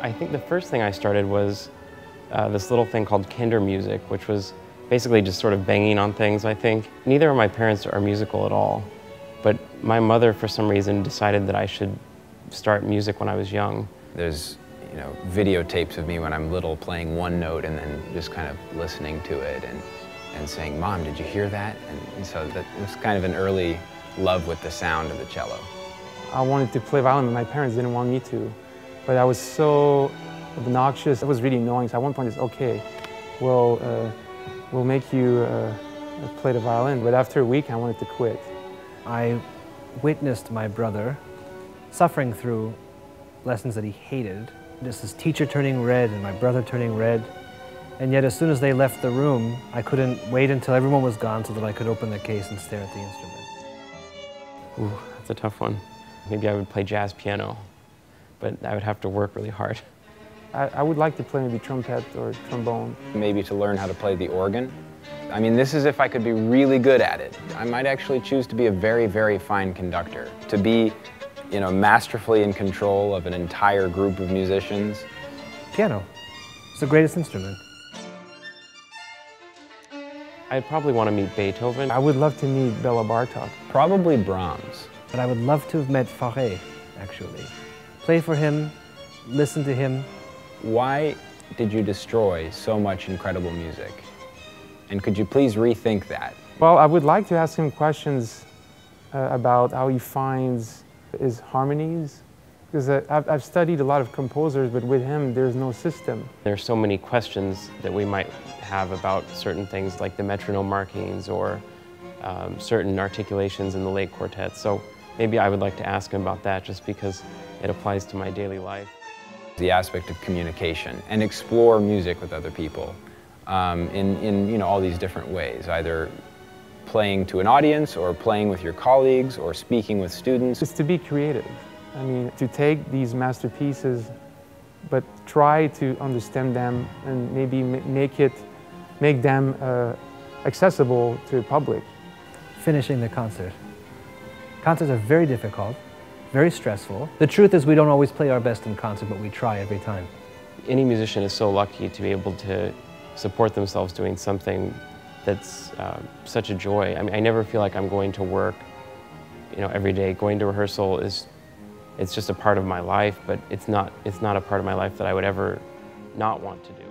I think the first thing I started was this little thing called Kindermusik, which was basically just sort of banging on things, I think. Neither of my parents are musical at all, but my mother, for some reason, decided that I should start music when I was young. There's, videotapes of me when I'm little playing one note and then just kind of listening to it and saying, "Mom, did you hear that?" And so that was kind of an early love with the sound of the cello. I wanted to play violin, but my parents didn't want me to. But I was so obnoxious. It was really annoying. So at one point, it's okay. We'll make you play the violin. But after a week, I wanted to quit. I witnessed my brother suffering through lessons that he hated. Just his teacher turning red and my brother turning red. And yet as soon as they left the room, I couldn't wait until everyone was gone so that I could open the case and stare at the instrument. Ooh, that's a tough one. Maybe I would play jazz piano, but I would have to work really hard. I would like to play maybe trumpet or trombone. Maybe to learn how to play the organ. I mean, this is if I could be really good at it. I might actually choose to be a very, very fine conductor. To be, masterfully in control of an entire group of musicians. Piano. It's the greatest instrument. I'd probably want to meet Beethoven. I would love to meet Bela Bartok. Probably Brahms. But I would love to have met Fauré, actually. Play for him, listen to him. Why did you destroy so much incredible music? And could you please rethink that? Well, I would like to ask him questions about how he finds his harmonies. Because I've studied a lot of composers, but with him, there's no system. There's so many questions that we might have about certain things like the metronome markings or certain articulations in the late quartets. So maybe I would like to ask him about that just because it applies to my daily life. The aspect of communication and explore music with other people in all these different ways, either playing to an audience or playing with your colleagues or speaking with students. Just to be creative. I mean, to take these masterpieces, but try to understand them and maybe make them accessible to the public. Finishing the concert. Concerts are very difficult, very stressful. The truth is we don't always play our best in concert, but we try every time. Any musician is so lucky to be able to support themselves doing something that's such a joy. I mean, I never feel like I'm going to work, every day. Going to rehearsal it's just a part of my life, but it's not a part of my life that I would ever not want to do.